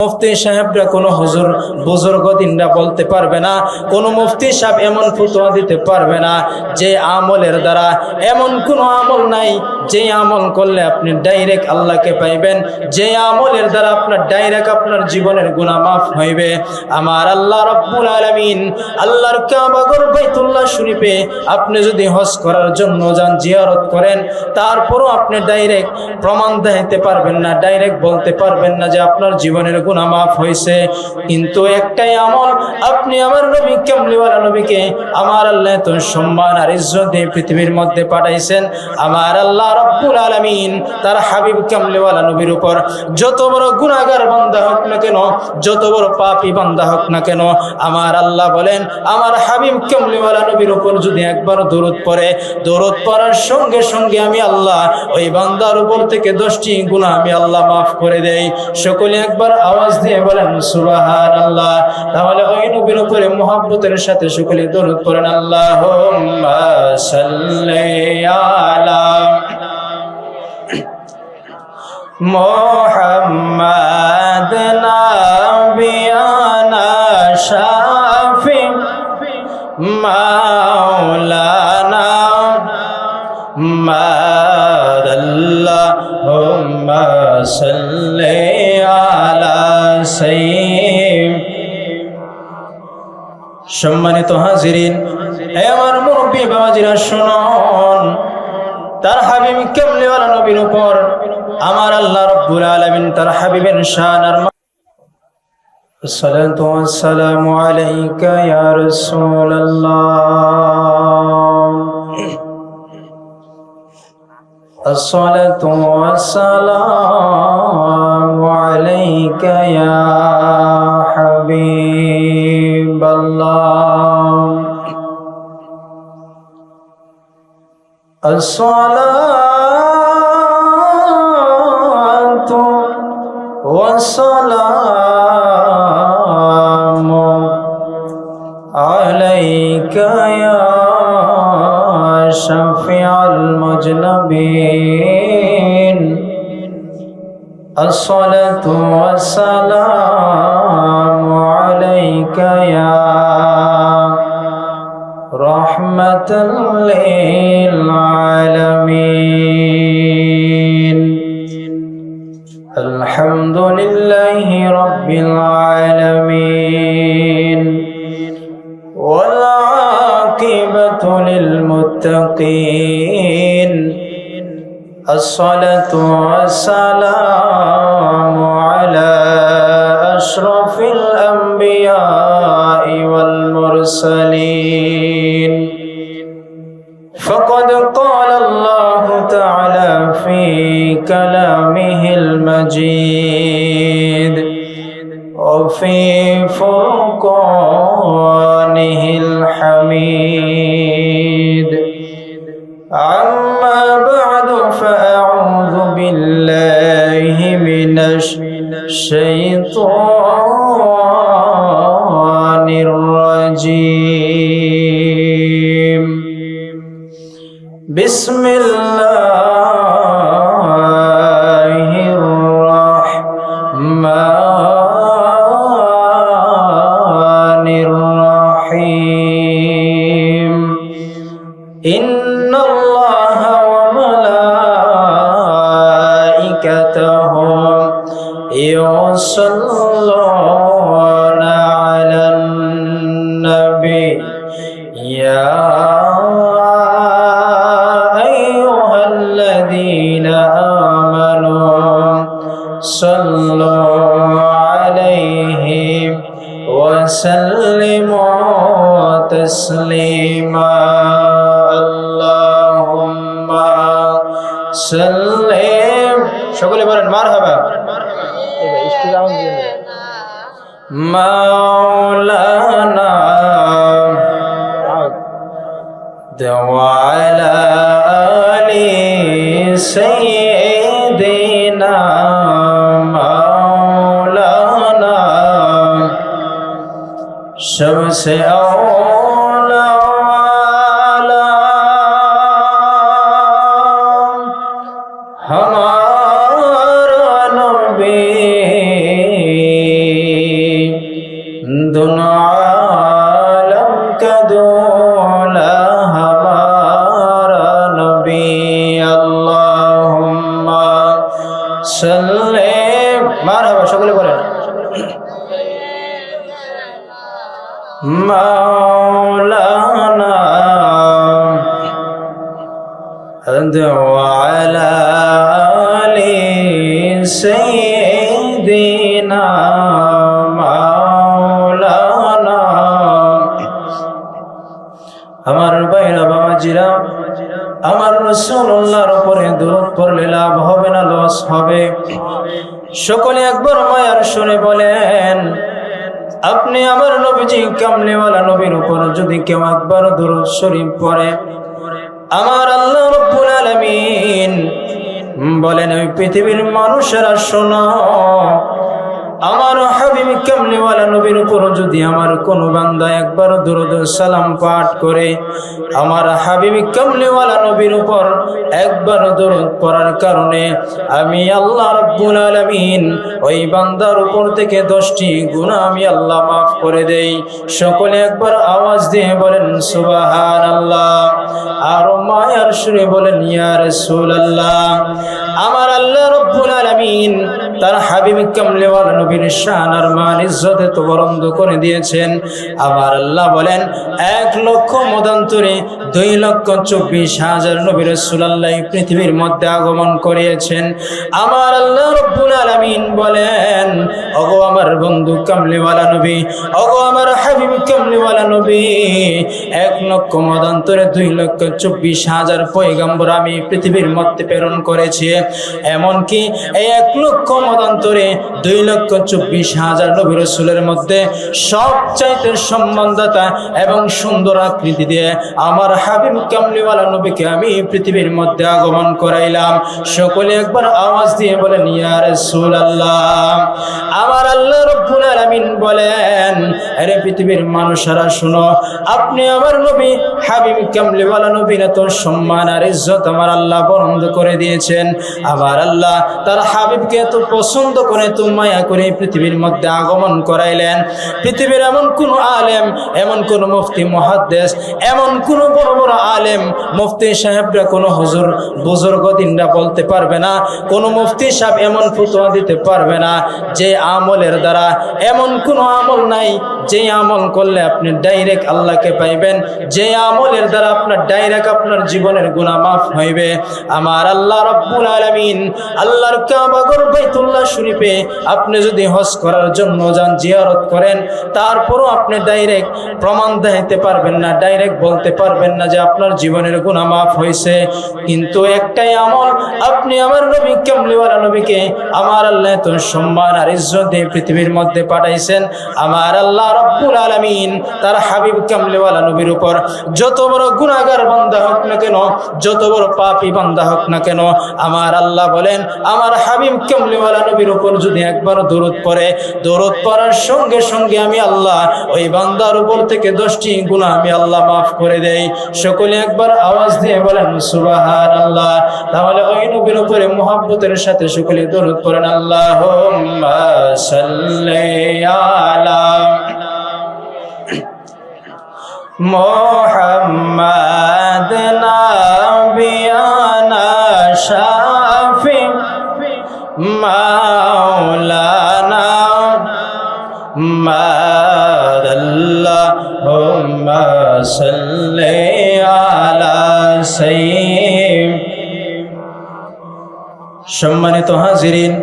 মুফতি সাহেবরা কোনো হুজুর বুজুর্গ দিনরা বলতে পারবে না, কোন মুফতি সাহেব এমন ফতোয়া দিতে পারবে না যে আমলের দ্বারা, এমন কোনো আমল নাই যে আমল করলে আপনি ডাইরেক্ট আল্লাহকে পাইবেন, যে আমলের দ্বারা আপনার ডাইরেক্ট আপনার জীবনের গুনাহ মাফ হইবে। আমার আল্লাহ রাব্বুল আলামিন আল্লাহর কাবা ঘর বাইতুল্লাহ শরীফে আপনি যদি হজ করার জন্য যান, জিয়ারত করেন, তারপরও আপনি ডাইরেক্ট প্রমাণ দিতে পারবেন না, ডাইরেক্ট বলতে পারবেন না যে আপনার জীবনের গুনাহ মাফ হয়েছে। কিন্তু একটাই আমল, আপনি আমার নবী কামলিওয়ালা নবীকে আমার আল্লাহ তো সম্মান আর ইজ্জত দিয়ে পৃথিবীর মধ্যে পাঠাইছেন। আমার আল্লাহ রাব্বুল আলামিন তার হাবিব কামলিওয়ালা নবীর উপর যত বড় গুনাহগার বান্দা হোক না কেন, যত বড় পাপী বান্দা হোক না কেন, আমার আল্লাহ বলেন আমার হাবিব কামলিওয়ালা নবীর উপর যদি একবার দরুদ পড়ে, দরুদ পড়ার সঙ্গে সঙ্গে আমি আল্লাহ ওই বান্দার উপর থেকে 10টি গুনাহ আমি আল্লাহ মাফ করে দেই। সকলে একবার আওয়াজ দিয়ে বলেন সুবহানাল্লাহ। তাহলে ওই নবীর উপরে মুহাব্বতের সাথে সকলে দরুদ পড়েন, আল্লাহুম্মা সাল্লি আলা মুহাম্মাদ নাবিয়ানা শাফি মাওলানা আল্লাহুম্মা সাল্লি আলা সাইয়্যিদ। সম্মানিত হাজিরিন, হে আমার মুরব্বী বাবাজিরা শুনুন, তার হাবিব কামলিওয়ালা নবীর উপর আমার আল্লাহ রাব্বুল আলামিন তার হাবিবের শান আর الصلاة والسلام عليك يا رسول الله، الصلاة والسلام عليك يا حبيب الله، الصلاة والسلام عليك يا شفيع المذنبين، الصلاة والسلام عليك يا رحمة للعالمين، الحمد لله رب العالمين، والعاقبة للمتقين، الصلاة والسلام على أشرف الأنبياء والمرسلين، فقد قال الله تعالى في كلامه المجيد وفي فرقانه الحميد، أما بعد فأعوذ بالله من الشيطان الرجيم، بسم الله الرحمن الرحيم، إن الله وملائكته يصلون على النبي، يا أيها الذين آمنوا صلوا عليه وسلموا تسليما، اللهم صل সকলে বলেন মারহাবা। মাওলানা وعلى آل سيدنا مولانا सबसे औला हमारा नबी করেন মাওলানা ওয়ালা আলি সাইয়্যিদিনা মাওলানা। আমার ভাইরা বাবাজিরা, আমার রাসূলুল্লাহর উপরে দরুদ পড়লে লাভ হবে না লস হবে? সকলে একবার মায়ার শুনে বলেন, আপনি আমার নবীজি কামলিওয়ালা নবীর উপর যদি কেউ একবার দরুদ শরীফ পড়ে, আমার আল্লাহ রাব্বুল আলামিন বলেন, ওই পৃথিবীর মানুষেরা শোনো, আমার হাবিব কামলিওয়ালা নবীর উপর যদি আমার কোন বান্দা একবার দরুদ সালাম পাঠ করে, আমার হাবিব কামলিওয়ালা নবীর উপর একবার দরুদ পড়ার কারণে আমি আল্লাহ রাব্বুল আলামিন ওই বান্দার উপর থেকে 10টি গুনাহ আমি আল্লাহ মাফ করে দেই। সকলে একবার আওয়াজ দিয়ে বলেন সুবহানাল্লাহ, আর মায়ার সুরে বলেন ইয়া রাসূলুল্লাহ। আমার আল্লাহ রাব্বুল আলামিন তার হাবিব কামলিওয়ালা নবীর শান আর মান ইজ্জত তো বরন্দ করে দিয়েছেন। আমার আল্লাহ বলেন, 1 লক্ষ মতান্তরে 2,24,000 নবী রাসূলুল্লাহ পৃথিবীর মধ্যে আগমন করিয়েছেন। আমার আল্লাহ রাব্বুল আলামিন বলেন, ওগো আমার বন্ধু কামলিওয়ালা নবী, ওগো আমার হাবিব কামলিওয়ালা নবী, 1 লক্ষ মতান্তরে 2,24,000 পয়গম্বর আমি পৃথিবীর মধ্যে প্রেরণ করেছি। এমনকি এই 1 লক্ষ মতান্তরে 2,24,000 নবী রাসূলের মধ্যে সবচাইতে সম্মানদাতা এবং সুন্দর আকৃতি দিয়ে আমার হাবিব কামলিওয়ালা নবীকে আমি পৃথিবীর মধ্যে আগমন করাইলাম। সকলে একবার আওয়াজ দিয়ে বলেন ইয়া রাসূলুল্লাহ। আমার আল্লাহ রাব্বুল আলামিন বলেন, আরে পৃথিবীর মানুষেরা শুনো, আপনি আমার নবী হাবিব কামলিওয়ালা নবীর এত সম্মান আর ইজ্জত আমার আল্লাহ বরন্দ করে দিয়েছেন। আমার আল্লাহ তার হাবিবকে এত পছন্দ করে, তো মায়া করে পৃথিবীর মধ্যে আগমন করাইলেন। পৃথিবীর এমন কোন আলেম, এমন কোন মুফতি মুহাদ্দিস, এমন কোন বড় বড় আলেম মুফতি সাহেবরা, কোন হুজুর বুজুর্গ দিনরা বলতে পারবে না, কোন মুফতি সাহেব এমন ফতোয়া দিতে পারবে না যে আমলের দ্বারা, এমন কোন আমল নাই যে আমল করলে আপনি ডাইরেক্ট আল্লাহকে পাইবেন, যে আমলের দ্বারা আপনার ডাইরেক্ট আপনার জীবনের গুনাহ মাফ হইবে। আমার আল্লাহ রাব্বুল আলামিন আল্লাহর কাবা ঘর বাইতুল্লাহ শরীফে আপনি যদি হজ করার জন্য যান, জিয়ারত করেন, তারপরও আপনি ডাইরেক্ট প্রমাণ দিতে পারবেন না, ডাইরেক্ট বলতে পারবেন না যে আপনার জীবনের গুনাহ মাফ হয়েছে। কিন্তু একটাই আমল, আপনি আমার নবী কামলিওয়ালা নবীকে আমার আল্লাহ তো সম্মান আর ইজ্জত দিয়ে পৃথিবীর মধ্যে পাঠাইছেন। আমার আল্লাহ রাব্বুল আলামিন তার হাবিব কামলিওয়ালা নবীর উপর যত বড় গুনাহগার বান্দা হোক না কেন, যত বড় পাপী বান্দা হোক না কেন, আমার আল্লাহ বলেন, আমার হাবিব কামলিওয়ালা নবীর উপর যদি একবার দরুদ পড়ে, দরুদ পড়ার সঙ্গে সঙ্গে আমি আল্লাহ ওই বান্দার উপর থেকে 10টি গুনাহ আমি আল্লাহ মাফ করে দেই। সকলে একবার আওয়াজ দিয়ে বলেন সুবহানাল্লাহ। তাহলে ওই নবীর উপরে মুহাব্বতের সাথে সকলে দরুদ পড়েন, আল্লাহুম্মা সাল্লি আলা মুহাম্মাদ নাবিয়ানা শাফি মাওলানা আল্লাহুম্মা সাল্লি আলা সাইয়্যিদ। সম্মানিত হাজিরিন,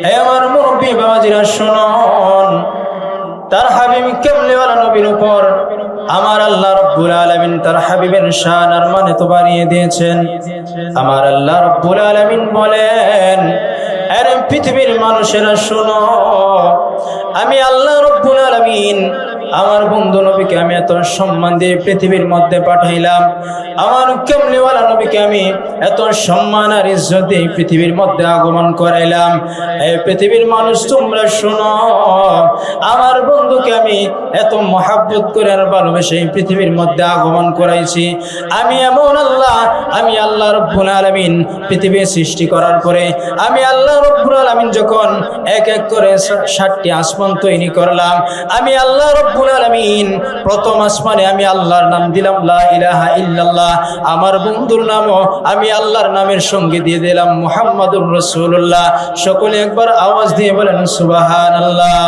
হে আমার মুরব্বী বাবাজিরা শুনুন, তার হাবিব কামলিওয়ালা নবীর উপর আমার আল্লাহ রাব্বুল আলামিন তার হাবিবের শান আর মান তো বাড়িয়ে দিয়েছেন। আমার আল্লাহ রাব্বুল আলামিন বলেন, আরে পৃথিবীর মানুষেরা শোনো, আমি আল্লাহ রাব্বুল আলামিন আমার বন্ধু নবীকে আমি এত সম্মান দিয়ে পৃথিবীর মধ্যে পাঠাইলাম। আমার কামলিওয়ালা নবীকে আমি এত সম্মান আর ইজ্জত দিয়ে পৃথিবীর মধ্যে আগমন করাইলাম। এই পৃথিবীর মানুষ তোমরা শোনো, আমার বন্ধুকে আমি এত মহাব্বত করে আর ভালোবেসে এই পৃথিবীর মধ্যে আগমন করাইছি। আমি এমন আল্লাহ, আমি আল্লাহ রব্বুল আলামিন পৃথিবী সৃষ্টি করার পরে আমি আল্লাহ রব্বুল আলামিন যখন এক এক করে 7টি আসমান তৈরি করলাম, আমি আল্লাহ রব্বুল আলামিন প্রথম আসমানে আমি আল্লাহর নাম দিলাম লা ইলাহা ইল্লাল্লাহ। আমার বন্ধুর নামও আমি আল্লাহর নামের সঙ্গে দিয়ে দিলাম মুহাম্মাদুর রাসূলুল্লাহ। সকলে একবার আওয়াজ দিয়ে বলেন সুবহানাল্লাহ।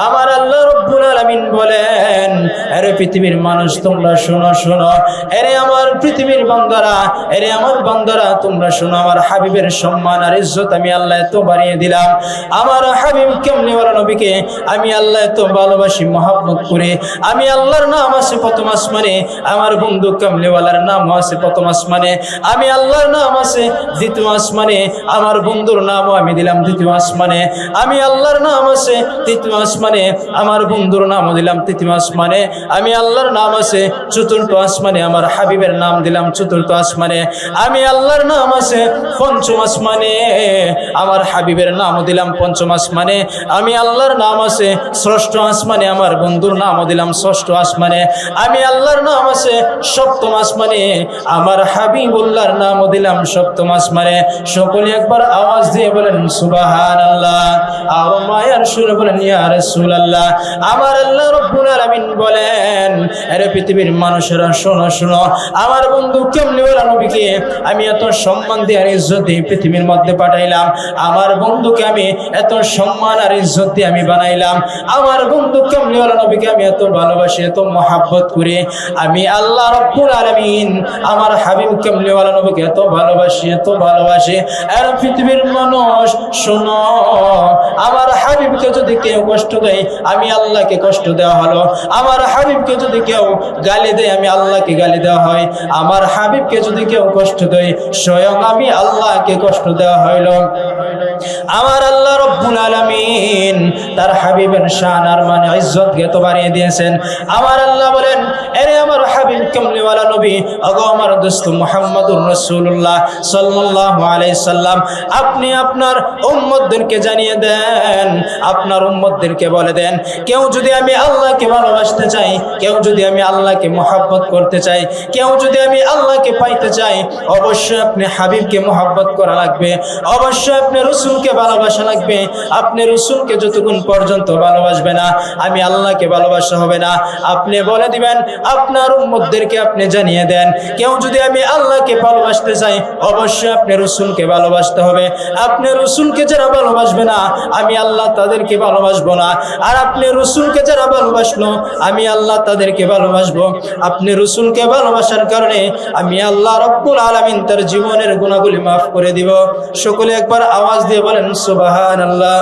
আমার আল্লাহ রব্বুল আলামিন বলেন, আরে পৃথিবীর মানুষ তোমরা শোনো শোনো, আরে আমার পৃথিবীর বান্দারা, আরে আমার বান্দারা তোমরা শোনো, আমার হাবিবের সম্মান আর ইজ্জত আমি আল্লাহ এত বাড়িয়ে দিলাম। আমার হাবিব কামলিওয়ালা নবীকে আমি আল্লাহ এত ভালোবাসি, মহব্বত করে। আমি আল্লাহর নাম আছে প্রথম আসমানে, আমার বন্ধু কামলিওয়ালার নাম আছে প্রথম আসমানে। আমি আল্লাহর নাম আছে দ্বিতীয় আসমানে, আমার বন্ধুর নামও আমি দিলাম দ্বিতীয় আসমানে। আমি আল্লাহর নাম আছে তৃতীয় আসমানে, আমার বন্ধুর নামও দিলাম তৃতীয় আসমানে। আমি আল্লাহর নাম আছে চতুর্থ আসমানে, আমার হাবিবের নাম দিলাম চতুর্থ আসমানে। আমি আল্লাহর নাম আছে পঞ্চম আসমানে, আমার হাবিবের নামও দিলাম পঞ্চম আসমানে। আমি আল্লাহর নাম আছে ষষ্ঠ আসমানে, আমার বন্ধুর নামও দিলাম ষষ্ঠ আসমানে। আমি আল্লাহর নাম আছে সপ্তম আসমানে, আমার হাবিবুল্লাহর নামও দিলাম সপ্তম আসমানে। সকলে একবার আওয়াজ দিয়ে বলেন সুবহানাল্লাহ। আর মায়ার সুরে বলেন ইয়া রাসূলুল্লাহ। আমার আল্লাহ রব্বুল আলামিন বলেন, আরে পৃথিবীর মানুষেরা শোনো শোনো, আমার বন্ধু কামলিওয়ালা নবীকে আমি এত সম্মান দিয়ে আর ইজ্জত দিয়ে পৃথিবীর মধ্যে পাঠাইলাম। আমার বন্ধুকে আমি এত সম্মান আর ইজ্জত দিয়ে আমি বানাইলাম। আমার বন্ধু কামলিওয়ালা নবীকে আমি এত ভালোবাসি, এত মহব্বত করি। আমি আল্লাহ রব্বুল আলামিন আমার হাবিব কামলিওয়ালা নবীকে এত ভালোবাসি, এত ভালোবাসি। আর পৃথিবীর মানুষ শোনো, আমার হাবিবকে যদি কেউ কষ্ট দেয় আমি আল্লাহকে কষ্ট দেওয়া হলো। আমার হাবিবকে যদি কেউ গালি দেয় আমি আল্লাহকে গালি দেওয়া হয়। আমার হাবিবকে যদি কেউ কষ্ট দেয় স্বয়ং আমি আল্লাহকে কষ্ট দেওয়া হইল। আমার আল্লাহ রব্বুল আলামিন তার হাবিবের শান আর মানে ইজ্জতকে তো বাড়িয়ে দিয়েছেন। আমার আল্লাহ বলেন, আরে আমার হাবিব কামলিওয়ালা নবী, ওগো আমার দোস্ত মুহাম্মাদুর রাসূলুল্লাহ সাল্লাল্লাহু আলাইহি সাল্লাম, আপনি আপনার উম্মতদেরকে জানিয়ে দেন, আপনার উম্মতদেরকে বলে দেন, কেউ যদি আমি আল্লাহকে ভালোবাসতে চাই, কেউ যদি আমি আল্লাহকে মহব্বত করতে চাই, কেউ যদি আমি আল্লাহকে পাইতে চাই, অবশ্যই আপনি হাবিবকে মহব্বত করা লাগবে, অবশ্যই আপনি রাসূলকে ভালোবাসা লাগবে। আপনি রাসূলকে যতক্ষণ পর্যন্ত ভালোবাসবে না আমি আল্লাহকে ভালোবাসা হবে না। আপনি বলে দিবেন, আপনার উম্মতদেরকে আপনি জানিয়ে দেন, কেউ যদি আমি আল্লাহকে ভালোবাসতে চাই অবশ্যই আপনি রাসূলকে ভালোবাসতে হবে। আপনি রাসূলকে যারা ভালোবাসবে না আমি আল্লাহ তাদেরকে ভালোবাসবো না। আর আপনি রাসূলকে যারা ভালোবাসলো আমি আল্লাহ তাদেরকে ভালোবাসবো। আপনি রাসূলকে ভালোবাসার কারণে আমি আল্লাহ রব্বুল আলামিন তার জীবনের গুনাহগুলি মাফ করে দিব। সকলে একবার আওয়াজ দিয়ে বলেন সুবহানাল্লাহ।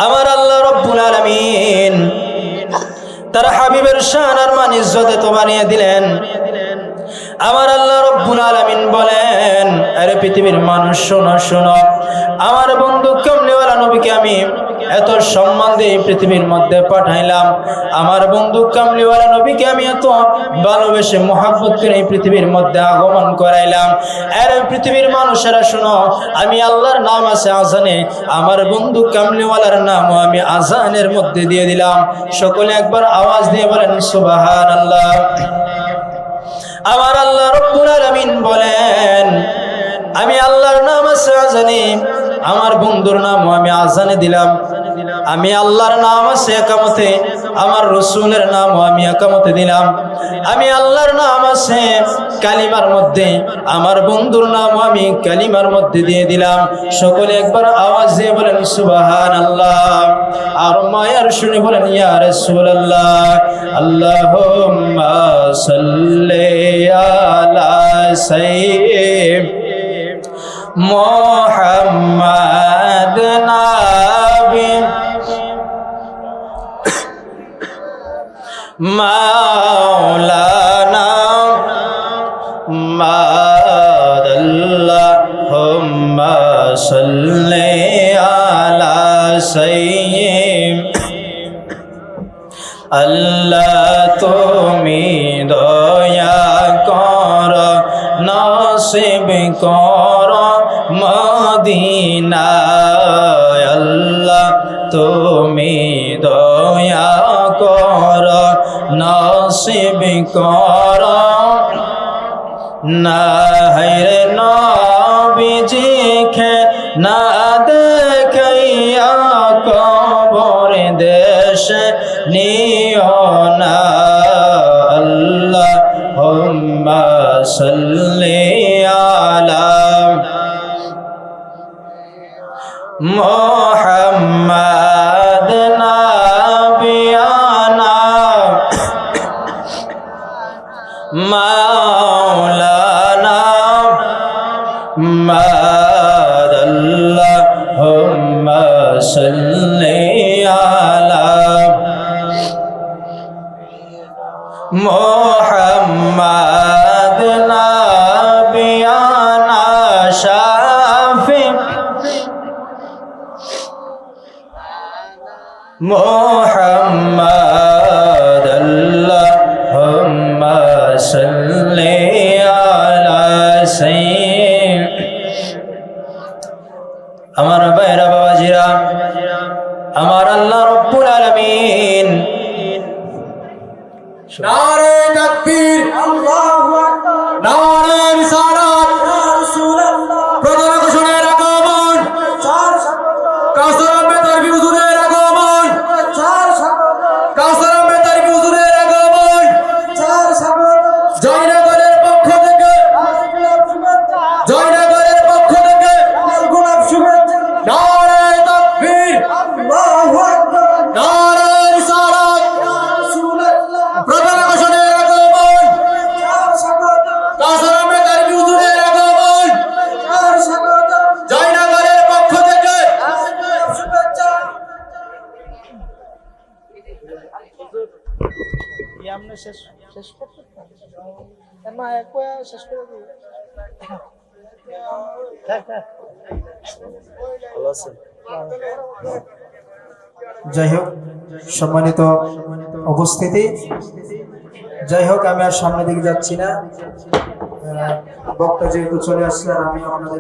আমার আল্লাহ রব্বুল আলামিন তার হাবিবের শান আর মান ইজ্জত তো বানিয়ে দিলেন। আমার আল্লাহ রব্বুল আলামিন বলেন, আরে পৃথিবীর মানুষ শোনো শোনো, আমার বন্ধু কামলিওয়ালা নবীকে আমি এত সম্মান দিয়ে পৃথিবীর মধ্যে পাঠাইলাম। আমার বন্ধু কামলিওয়ালা নবীকে আমি এত ভালোবেসে মহব্বত করে এই পৃথিবীর মধ্যে আগমন করাইলাম। আরে পৃথিবীর মানুষেরা শোনো, আমি আল্লাহর নাম আছে আজানে, আমার বন্ধু কামলিওয়ালার নামও আমি আজানের মধ্যে দিয়ে দিলাম। সকলে একবার আওয়াজ দিয়ে বলেন সুবহানাল্লাহ। আমার আল্লাহ রব্বুল আলামিন বলেন, আমি আল্লাহর নাম আছে আজানে, আমার বন্ধুর নামও আমি আজানে দিলাম। আমি আল্লাহর নাম আছে একামতে, আমার রাসূলের নামও আমি একামতে দিলাম। আমি আল্লাহর নাম আছে কালিমার মধ্যে, আমার বন্ধুর নামও আমি কালিমার মধ্যে দিয়ে দিলাম। সকলে একবার আওয়াজ দিয়ে বলেন সুবহানাল্লাহ। আর মায়ার শুনে বলেন ইয়া রাসূলুল্লাহ। আল্লাহুম্মা সাল্লি আলা সাইয়্যিদিনা মুহাম্মাদ নাবি মাওলানা মাদাল্লাহুম্মা সাল্লি আলা সাইয়্যিদিনা। আল্লাহ তুমি দয়া কর, নসিব কর মদিনা। আল্লাহ তুমি দয়া কর নসিব কর না হায়রে নবীজি খে না দেখাইয়া কবর দেশ নিও না আল্লাহুম্মা সাল্লি আলা মুহাম্মাদ নাবিয়ানা মাওলানা আল্লাহুম্মা সাল্লি আলা মুহাম্মাদ নাবিয়ানা শাফি মুহাম্মাদ আল্লাহুম্মা সাল্লি আলা সাইয়্যিদ আমার ভাইরা বাবাজিরা আমার আল্লাহ রাব্বুল আলামিন নারে তাকবীর আল্লাহু আকবার নারে রিসালাত ইয়া রাসূলুল্লাহ প্রধান ঘোষণার আগমন কাউসার আহমেদ তারবি হুজুরের আগমন কাউসার আহমেদ তারবি হুজুরের আগমন জয়নগরের পক্ষ থেকে জয়নগরের পক্ষ থেকে গোলাপ শুভেচ্ছা নারে তাকবীর আল্লাহু আকবার নারে রিসালাত ইয়া রাসূলুল্লাহ প্রধান ঘোষণার আগমন কাউসার আহমেদ তারবি হুজুরের আগমন জয়নগরের পক্ষ থেকে শুভেচ্ছা যাই হোক সম্মানিত উপস্থিতি, যাই হোক আমি আর সামনের দিকে যাচ্ছি না, বক্তা যেহেতু চলে আসছে আর আমি আপনাদের